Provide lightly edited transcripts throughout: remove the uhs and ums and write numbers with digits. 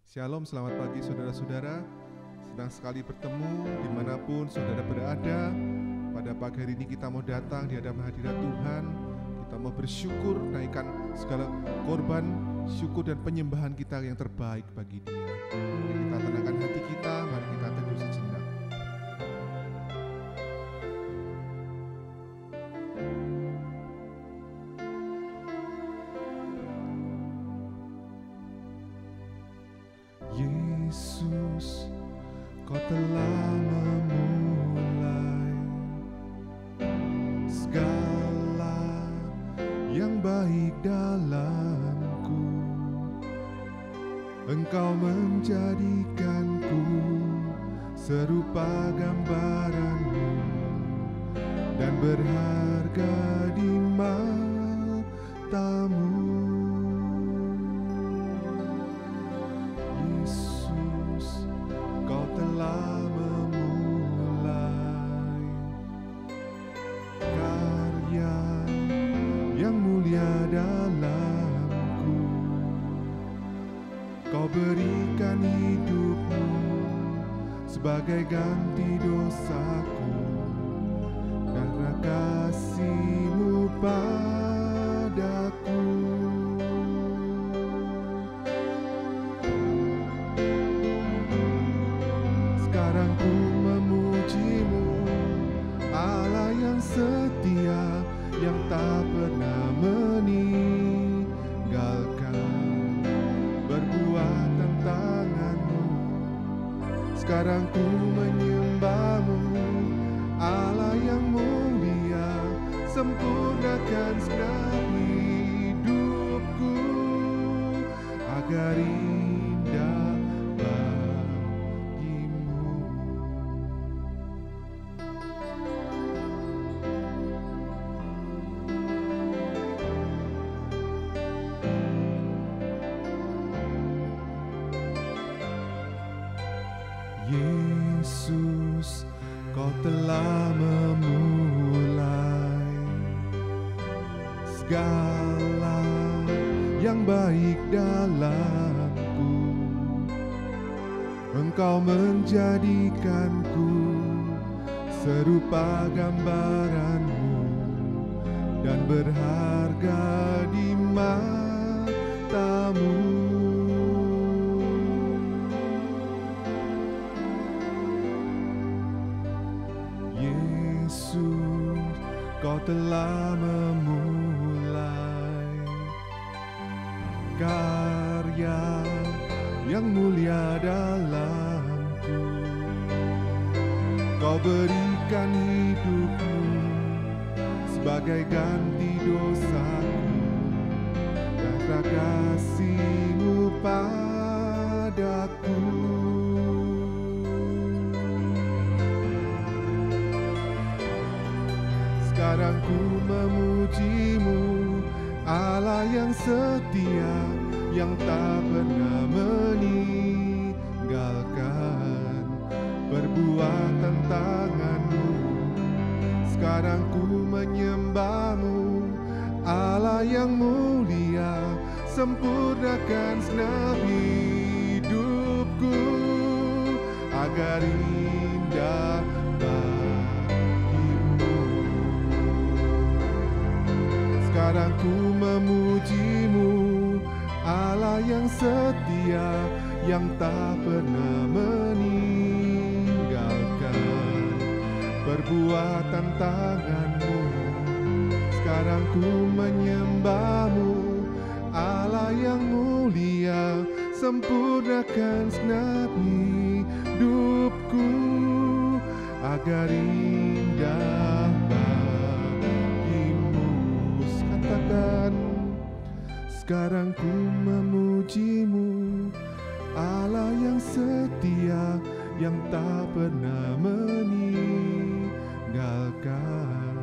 Shalom, selamat pagi saudara-saudara. Senang sekali bertemu dimanapun saudara berada. Pada pagi hari ini kita mau datang di hadapan hadirat Tuhan. Kita mau bersyukur, naikkan segala korban, syukur dan penyembahan kita yang terbaik bagi Dia. Mari kita tenangkan hati kita, mari kita teduh sejenak. Yesus, Kau telah memulai segala yang baik dalamku. Engkau menjadikanku serupa gambaran-Mu dan berharga di mata-Mu. Telah memulai karya yang mulia dalamku. Kau berikan hidup-Mu sebagai ganti dosaku, karena kasih-Mu padaku. Sekarang ku memuji-Mu, Allah yang setia, yang tak pernah meninggalkan, berbuat tangan-Mu. Sekarang ku menyembah-Mu, Allah yang mulia, sempurnakan segenap hidupku agar indah Yesus, Kau telah memulai segala yang baik dalamku. Engkau menjadikanku serupa gambaran-Mu dan berharga di mata-Mu. Yesus, Kau telah memulai karya yang mulia dalamku. Kau berikan hidup-Mu sebagai ganti dosaku, karena kasih-Mu padaku. Sekarang ku memuji-Mu, Allah yang setia, yang tak pernah meninggalkan, perbuatan tangan-Mu. Sekarang ku menyembah-Mu, Allah yang mulia, sempurnakan segenap hidupku agar indah Sekarang ku memuji-Mu, Allah yang setia, yang tak pernah meninggalkan, perbuatan tangan-Mu. Sekarang ku menyembah-Mu, Allah yang mulia, sempurnakan segenap hidupku agar indah Sekarang ku memuji-Mu, Allah yang setia, yang tak pernah meninggalkan,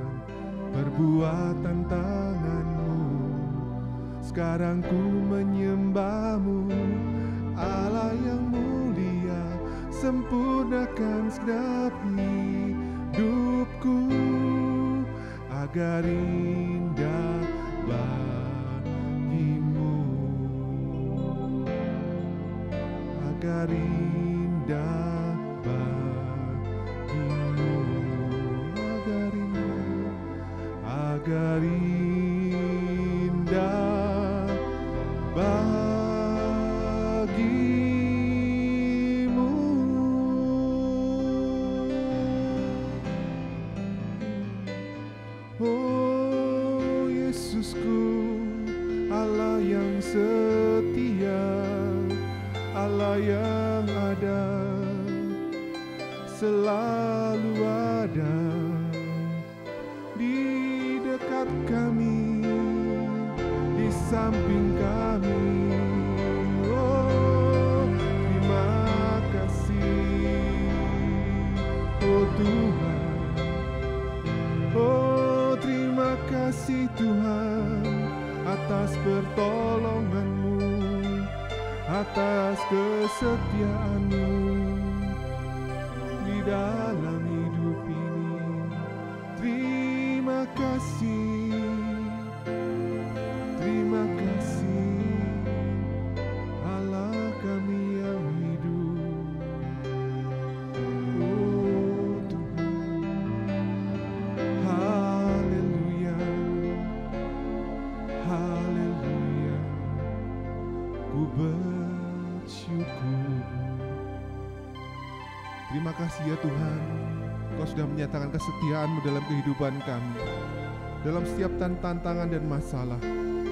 perbuatan tangan-Mu. Sekarang ku menyembah-Mu, Allah yang mulia, sempurnakan segenap hidupku agar indah bagimu. agar indah bagimu, agar indah bagimu. Oh Yesusku, Allah yang setia, Allah yang ada, selalu ada di dekat kami, di samping kami. Oh terima kasih, oh Tuhan. Oh terima kasih Tuhan atas pertolongan-Mu, atas kesetiaan-Mu di dalam hidup ini. Terima kasih, terima kasih Allah kami yang hidup. Oh Tuhan, haleluya, haleluya, ku bersyukur. Terima kasih ya Tuhan, Engkau sudah menyatakan kesetiaan-Mu dalam kehidupan kami. Dalam setiap tantangan dan masalah,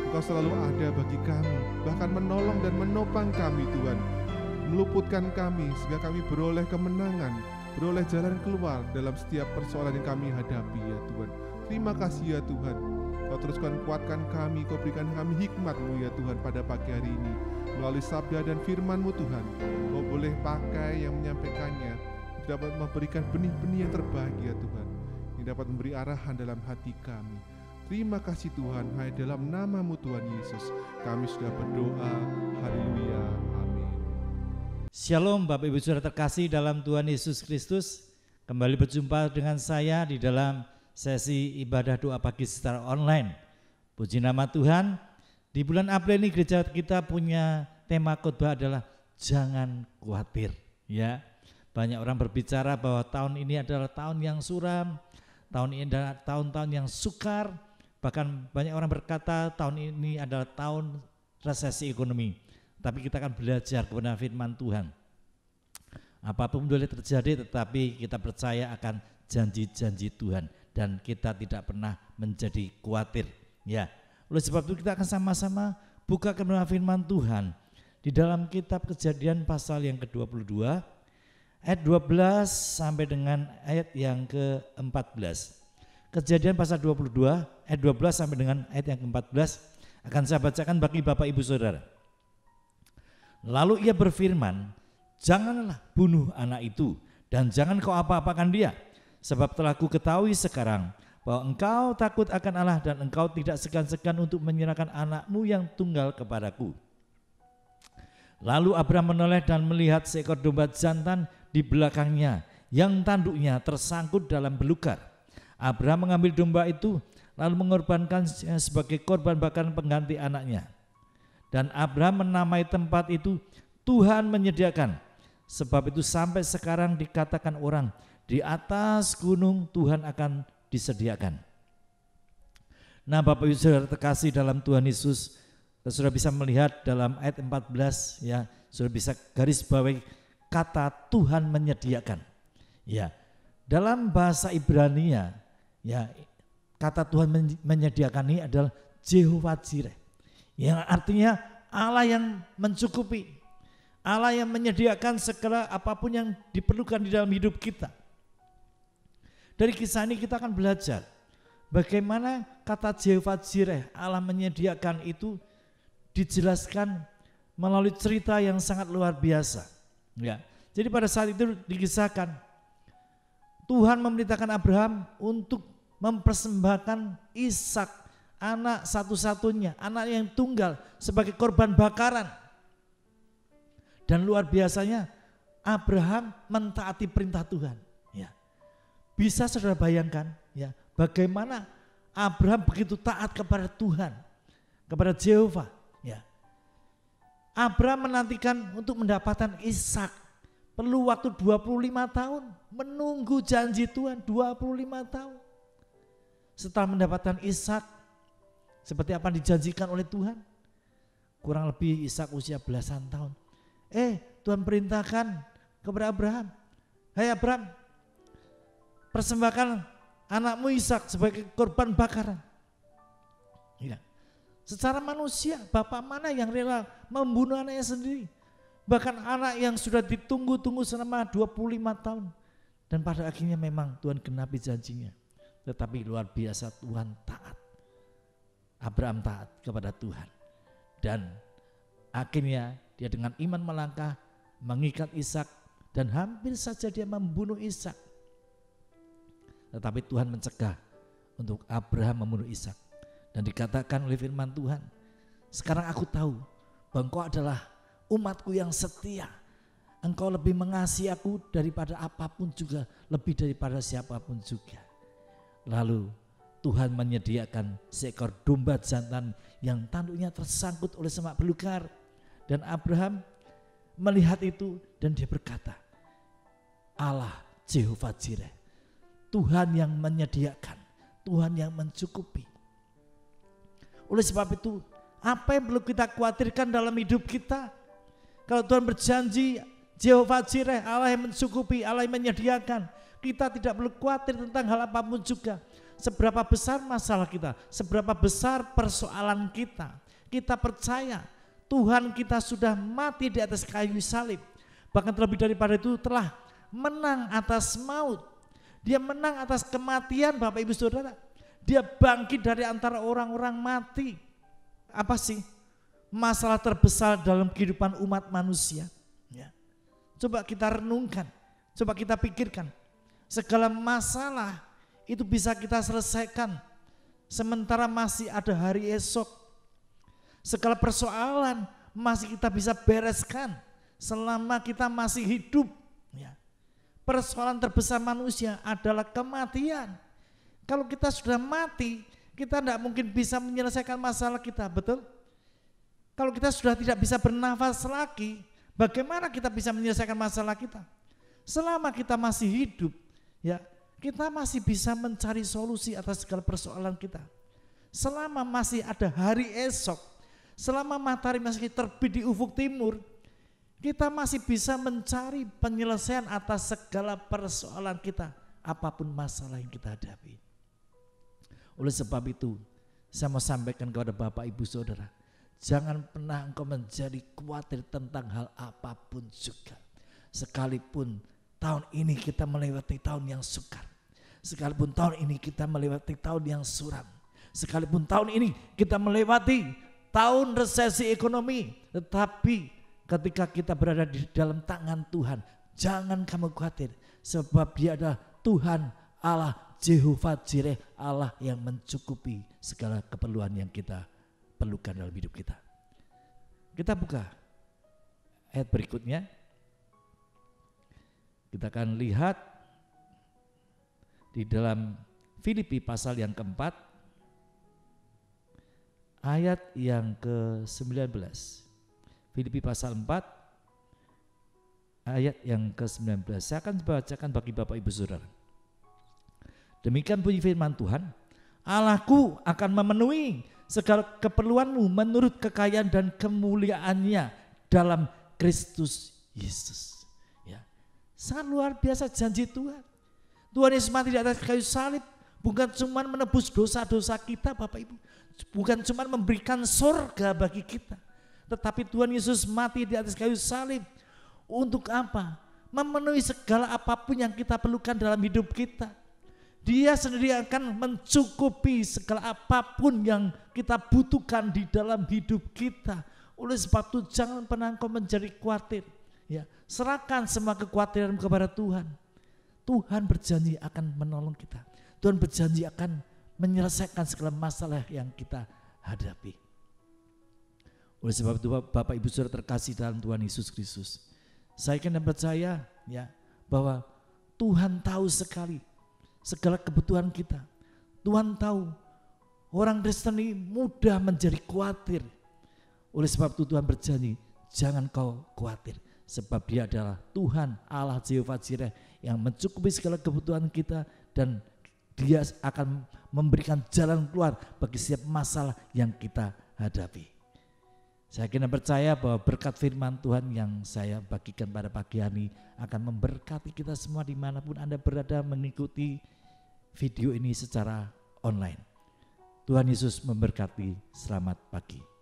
Engkau selalu ada bagi kami, bahkan menolong dan menopang kami Tuhan, meluputkan kami sehingga kami beroleh kemenangan, beroleh jalan keluar dalam setiap persoalan yang kami hadapi ya Tuhan. Terima kasih ya Tuhan, Kau teruskan kuatkan kami, Kau berikan kami hikmat-Mu ya Tuhan pada pagi hari ini. Melalui sabda dan firman-Mu Tuhan, Kau boleh pakai yang menyampaikannya, dapat memberikan benih-benih yang terbaik ya Tuhan, yang dapat memberi arahan dalam hati kami. Terima kasih Tuhan, hanya dalam nama-Mu Tuhan Yesus kami sudah berdoa. Haleluya, amin. Shalom Bapak Ibu Saudara terkasih dalam Tuhan Yesus Kristus. Kembali berjumpa dengan saya di dalam sesi ibadah doa pagi secara online. Puji nama Tuhan, di bulan April ini gereja kita punya tema khotbah adalah jangan khawatir ya. Banyak orang berbicara bahwa tahun ini adalah tahun yang suram, tahun ini adalah tahun-tahun yang sukar, bahkan banyak orang berkata tahun ini adalah tahun resesi ekonomi. Tapi kita akan belajar kepada firman Tuhan. Apapun boleh terjadi, tetapi kita percaya akan janji-janji Tuhan dan kita tidak pernah menjadi khawatir. Ya, oleh sebab itu kita akan sama-sama buka kepada firman Tuhan di dalam kitab Kejadian pasal yang ke-22. Ayat 12 sampai dengan ayat yang ke-14. Kejadian pasal 22 ayat 12 sampai dengan ayat yang ke-14 akan saya bacakan bagi Bapak Ibu Saudara. Lalu ia berfirman, janganlah bunuh anak itu dan jangan kau apa-apakan dia, sebab telah ku ketahui sekarang bahwa engkau takut akan Allah dan engkau tidak segan-segan untuk menyerahkan anakmu yang tunggal kepadaku. Lalu Abraham menoleh dan melihat seekor domba jantan di belakangnya yang tanduknya tersangkut dalam belukar. Abraham mengambil domba itu lalu mengorbankannya sebagai korban bakaran pengganti anaknya. Dan Abraham menamai tempat itu Tuhan menyediakan. Sebab itu sampai sekarang dikatakan orang, di atas gunung Tuhan akan disediakan. Nah Bapak Ibu Saudara terkasih dalam Tuhan Yesus, kita sudah bisa melihat dalam ayat 14 ya, sudah bisa garis bawahi kata Tuhan menyediakan. Ya, dalam bahasa Ibrania ya, kata Tuhan menyediakan ini adalah Jehovah Jireh, yang artinya Allah yang mencukupi, Allah yang menyediakan segala apapun yang diperlukan di dalam hidup kita. Dari kisah ini kita akan belajar bagaimana kata Jehovah Jireh, Allah menyediakan itu dijelaskan melalui cerita yang sangat luar biasa. Ya, jadi pada saat itu dikisahkan Tuhan memerintahkan Abraham untuk mempersembahkan Ishak, anak satu-satunya, anak yang tunggal sebagai korban bakaran. Dan luar biasanya Abraham mentaati perintah Tuhan. Ya, bisa saudara bayangkan ya, bagaimana Abraham begitu taat kepada Tuhan, kepada Jehovah. Ya, Abraham menantikan untuk mendapatkan Ishak. Perlu waktu 25 tahun, menunggu janji Tuhan 25 tahun. Setelah mendapatkan Ishak, seperti apa yang dijanjikan oleh Tuhan, kurang lebih Ishak usia belasan tahun. Tuhan perintahkan kepada Abraham, "Hai Abraham, persembahkan anakmu Ishak sebagai korban bakaran." Ya. Secara manusia, bapak mana yang rela membunuh anaknya sendiri? Bahkan anak yang sudah ditunggu-tunggu selama 25 tahun. Dan pada akhirnya memang Tuhan genapi janjinya. Tetapi luar biasa Tuhan taat. Abraham taat kepada Tuhan. Dan akhirnya dia dengan iman melangkah, mengikat Ishak, dan hampir saja dia membunuh Ishak. Tetapi Tuhan mencegah untuk Abraham membunuh Ishak. Dan dikatakan oleh firman Tuhan, "Sekarang aku tahu bahwa engkau adalah umatku yang setia. Engkau lebih mengasihi aku daripada apapun juga, lebih daripada siapapun juga." Lalu Tuhan menyediakan seekor domba jantan yang tanduknya tersangkut oleh semak belukar. Dan Abraham melihat itu dan dia berkata, "Allah Jehovah Jireh, Tuhan yang menyediakan, Tuhan yang mencukupi." Oleh sebab itu, apa yang perlu kita khawatirkan dalam hidup kita? Kalau Tuhan berjanji, Jehovah Jireh, Allah yang mencukupi, Allah yang menyediakan, kita tidak perlu khawatir tentang hal apapun juga. Seberapa besar masalah kita, seberapa besar persoalan kita, kita percaya Tuhan kita sudah mati di atas kayu salib. Bahkan terlebih daripada itu telah menang atas maut. Dia menang atas kematian, Bapak Ibu Saudara. Dia bangkit dari antara orang-orang mati. Apa sih masalah terbesar dalam kehidupan umat manusia? Ya. Coba kita renungkan, coba kita pikirkan. Segala masalah itu bisa kita selesaikan sementara masih ada hari esok. Segala persoalan masih kita bisa bereskan selama kita masih hidup. Ya. Persoalan terbesar manusia adalah kematian. Kalau kita sudah mati, kita tidak mungkin bisa menyelesaikan masalah kita, betul? Kalau kita sudah tidak bisa bernafas lagi, bagaimana kita bisa menyelesaikan masalah kita? Selama kita masih hidup, ya, kita masih bisa mencari solusi atas segala persoalan kita. Selama masih ada hari esok, selama matahari masih terbit di ufuk timur, kita masih bisa mencari penyelesaian atas segala persoalan kita, apapun masalah yang kita hadapi. Oleh sebab itu, saya mau sampaikan kepada Bapak Ibu Saudara, jangan pernah engkau menjadi khawatir tentang hal apapun juga. Sekalipun tahun ini kita melewati tahun yang sukar, sekalipun tahun ini kita melewati tahun yang suram, sekalipun tahun ini kita melewati tahun resesi ekonomi, tetapi ketika kita berada di dalam tangan Tuhan, jangan kamu khawatir, sebab Dia adalah Tuhan Allah Jehovah Jireh, Allah yang mencukupi segala keperluan yang kita perlukan dalam hidup kita. Kita buka ayat berikutnya. Kita akan lihat di dalam Filipi pasal yang keempat, ayat yang ke-19. Filipi pasal 4, ayat yang ke-19. Saya akan bacakan bagi Bapak Ibu Saudara. Demikian bunyi firman Tuhan, "Allahku akan memenuhi segala keperluanmu menurut kekayaan dan kemuliaannya dalam Kristus Yesus." Ya, sangat luar biasa janji Tuhan. Tuhan Yesus mati di atas kayu salib bukan cuma menebus dosa-dosa kita, Bapak Ibu, bukan cuma memberikan surga bagi kita, tetapi Tuhan Yesus mati di atas kayu salib untuk apa? Memenuhi segala apapun yang kita perlukan dalam hidup kita. Dia sendiri akan mencukupi segala apapun yang kita butuhkan di dalam hidup kita. Oleh sebab itu jangan pernah engkau menjadi khawatir. Ya, serahkan semua kekhawatiran kepada Tuhan. Tuhan berjanji akan menolong kita. Tuhan berjanji akan menyelesaikan segala masalah yang kita hadapi. Oleh sebab itu Bapak Ibu Saudara terkasih dalam Tuhan Yesus Kristus, saya akan percaya ya bahwa Tuhan tahu sekali segala kebutuhan kita. Tuhan tahu orang Kristen ini mudah menjadi khawatir. Oleh sebab itu Tuhan berjanji, jangan kau khawatir, sebab Dia adalah Tuhan Allah Jehovah Jireh yang mencukupi segala kebutuhan kita, dan Dia akan memberikan jalan keluar bagi setiap masalah yang kita hadapi. Saya kira percaya bahwa berkat firman Tuhan yang saya bagikan pada pagi hari akan memberkati kita semua dimanapun Anda berada mengikuti video ini secara online. Tuhan Yesus memberkati. Selamat pagi.